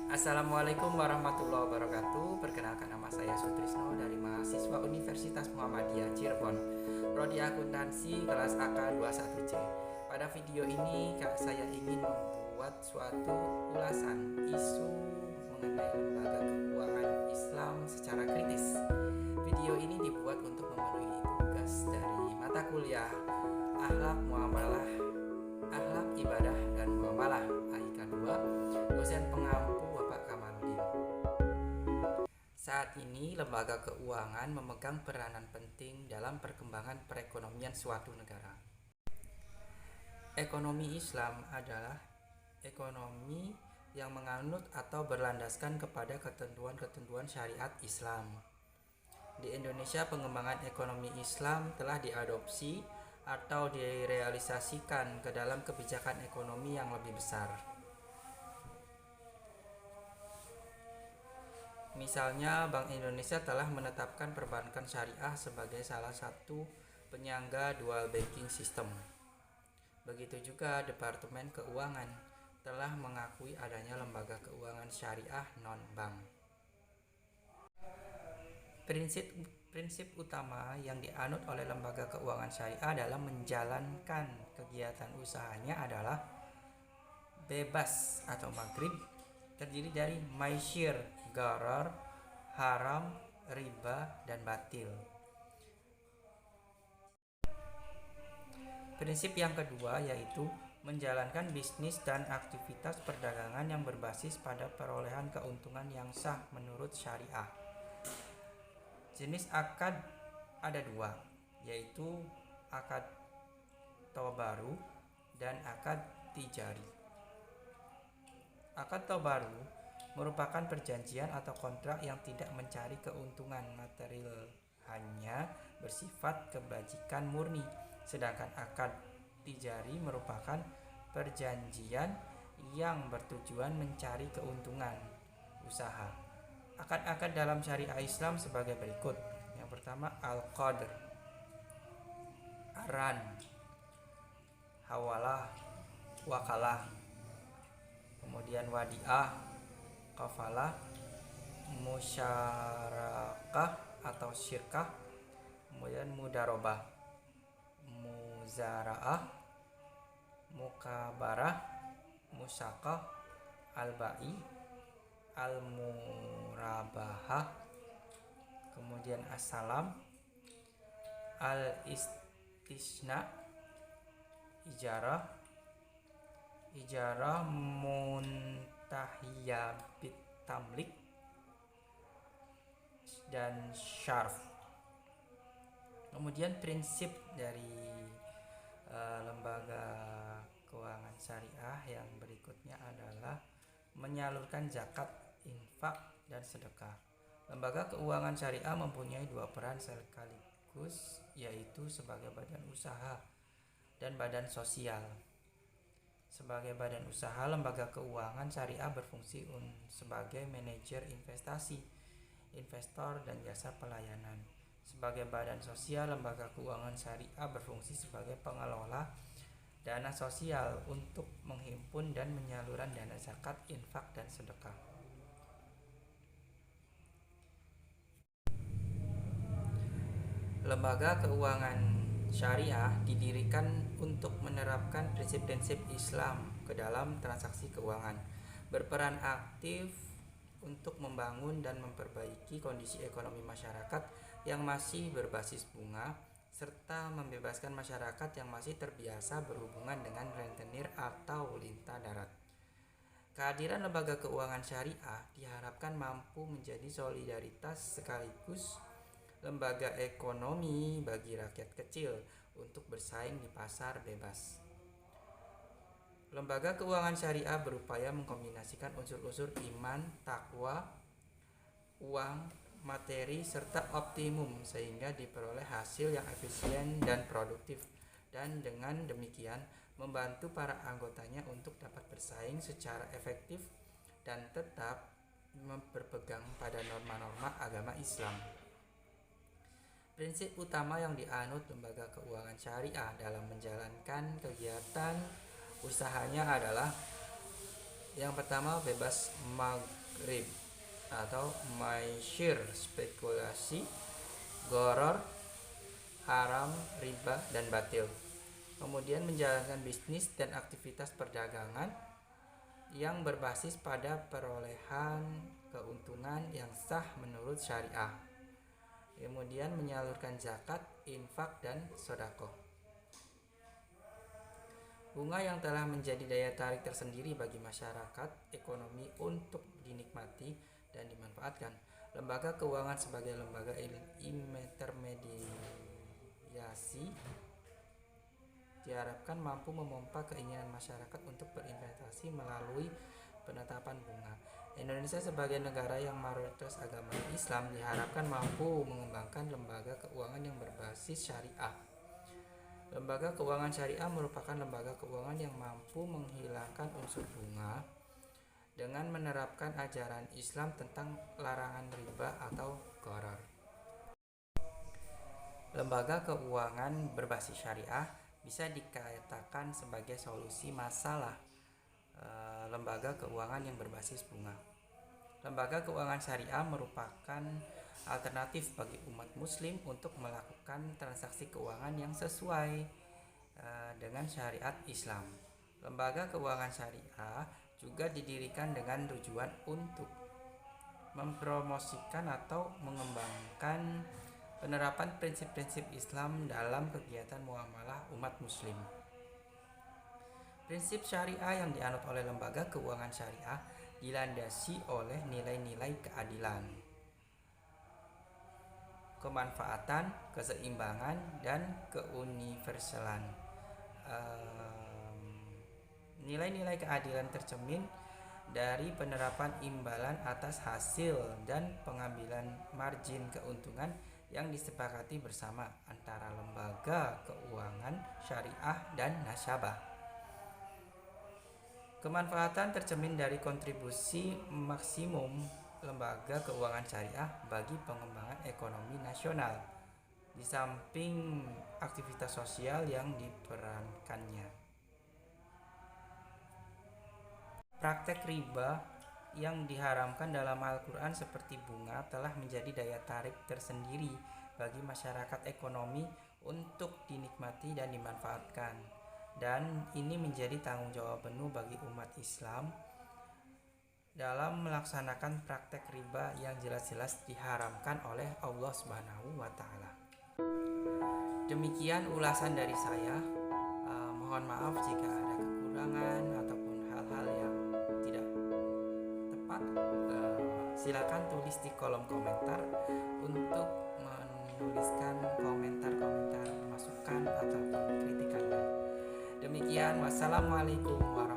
Assalamualaikum warahmatullahi wabarakatuh. Perkenalkan, nama saya Sutrisno dari mahasiswa Universitas Muhammadiyah Cirebon, Prodi Akuntansi kelas AK21C. Pada video ini saya ingin membuat suatu ulasan isu mengenai lembaga keuangan Islam secara kritis. Video ini dibuat untuk memenuhi tugas dari mata kuliah Akhlak Muamalah, Akhlak Ibadah dan Muamalah AIK2, dosen pengampu Bapak Kamaludin. Saat ini lembaga keuangan memegang peranan penting dalam perkembangan perekonomian suatu negara. Ekonomi Islam adalah ekonomi yang menganut atau berlandaskan kepada ketentuan-ketentuan syariat Islam. Di Indonesia, pengembangan ekonomi Islam telah diadopsi atau direalisasikan ke dalam kebijakan ekonomi yang lebih besar. Misalnya, Bank Indonesia telah menetapkan perbankan syariah sebagai salah satu penyangga dual banking system. Begitu juga Departemen Keuangan telah mengakui adanya lembaga keuangan syariah non-bank. Prinsip utama yang dianut oleh lembaga keuangan syariah dalam menjalankan kegiatan usahanya adalah bebas atau maghrib, terdiri dari maisir, gharar, haram, riba, dan batil. Prinsip yang kedua yaitu menjalankan bisnis dan aktivitas perdagangan yang berbasis pada perolehan keuntungan yang sah menurut syariah. Jenis akad ada dua, yaitu akad tabaru dan akad tijari. Akad tabaru merupakan perjanjian atau kontrak yang tidak mencari keuntungan material, hanya bersifat kebajikan murni. Sedangkan akad tijari merupakan perjanjian yang bertujuan mencari keuntungan usaha. Akad-akad dalam syariah Islam sebagai berikut. Yang pertama, al-qadr, aran, hawalah, wakalah. Kemudian wadiah, kafalah, musyarakah atau syirkah. Kemudian mudarobah, muzaraah, mukabarah, musakah, al-ba'i, al-murabahah, kemudian assalam, al-istisna, ijarah, ijarah muntahiyah bitamlik, dan syarf. Kemudian prinsip dari lembaga keuangan syariah yang berikutnya adalah menyalurkan zakat, infak, dan sedekah. Lembaga keuangan syariah mempunyai dua peran sekaligus, yaitu sebagai badan usaha dan badan sosial. Sebagai badan usaha, lembaga keuangan syariah berfungsi sebagai manajer investasi, investor, dan jasa pelayanan. Sebagai badan sosial, lembaga keuangan syariah berfungsi sebagai pengelola dana sosial untuk menghimpun dan penyaluran dana zakat, infak, dan sedekah. Lembaga keuangan syariah didirikan untuk menerapkan prinsip-prinsip Islam ke dalam transaksi keuangan, berperan aktif untuk membangun dan memperbaiki kondisi ekonomi masyarakat yang masih berbasis bunga, serta membebaskan masyarakat yang masih terbiasa berhubungan dengan rentenir atau lintah darat. Kehadiran lembaga keuangan syariah diharapkan mampu menjadi solidaritas sekaligus lembaga ekonomi bagi rakyat kecil untuk bersaing di pasar bebas. Lembaga keuangan syariah berupaya mengkombinasikan unsur-unsur iman, takwa, uang, materi, serta optimum sehingga diperoleh hasil yang efisien dan produktif, dan dengan demikian membantu para anggotanya untuk dapat bersaing secara efektif dan tetap berpegang pada norma-norma agama Islam. Prinsip utama yang dianut lembaga keuangan syariah dalam menjalankan kegiatan usahanya adalah Yang pertama, bebas maghrib atau maisir, spekulasi, goror, haram, riba, dan batil. Kemudian menjalankan bisnis dan aktivitas perdagangan yang berbasis pada perolehan keuntungan yang sah menurut syariah. Kemudian menyalurkan zakat, infak, dan sodako. Bunga yang telah menjadi daya tarik tersendiri bagi masyarakat ekonomi untuk dinikmati dan dimanfaatkan. Lembaga keuangan sebagai lembaga intermediasi diharapkan mampu memompa keinginan masyarakat untuk berinvestasi melalui penetapan bunga. Indonesia sebagai negara yang mayoritas agama Islam diharapkan mampu mengembangkan lembaga keuangan yang berbasis syariah. Lembaga keuangan syariah merupakan lembaga keuangan yang mampu menghilangkan unsur bunga dengan menerapkan ajaran Islam tentang larangan riba atau gharar. Lembaga keuangan berbasis syariah bisa dikatakan sebagai solusi masalah lembaga keuangan yang berbasis bunga. Lembaga keuangan syariah merupakan alternatif bagi umat muslim untuk melakukan transaksi keuangan yang sesuai dengan syariat Islam. Lembaga keuangan syariah juga didirikan dengan tujuan untuk mempromosikan atau mengembangkan penerapan prinsip-prinsip Islam dalam kegiatan muamalah umat muslim. Prinsip syariah yang dianut oleh lembaga keuangan syariah dilandasi oleh nilai-nilai keadilan, kemanfaatan, keseimbangan, dan keuniversalan. Nilai-nilai keadilan tercermin dari penerapan imbalan atas hasil dan pengambilan margin keuntungan yang disepakati bersama antara lembaga keuangan syariah dan nasabah. Kemanfaatan tercermin dari kontribusi maksimum lembaga keuangan syariah bagi pengembangan ekonomi nasional, di samping aktivitas sosial yang diperankannya. Praktek riba yang diharamkan dalam Al-Quran seperti bunga telah menjadi daya tarik tersendiri bagi masyarakat ekonomi untuk dinikmati dan dimanfaatkan. Dan ini menjadi tanggung jawab penuh bagi umat Islam dalam melaksanakan praktek riba yang jelas-jelas diharamkan oleh Allah Subhanahu wa Ta'ala. Demikian ulasan dari saya. Mohon maaf jika ada kekurangan ataupun hal-hal yang tidak tepat. Silakan tulis di kolom komentar untuk menuliskan komentar-komentar masukan ataupun kritikannya. Demikian, wassalamualaikum warahmatullahi wabarakatuh.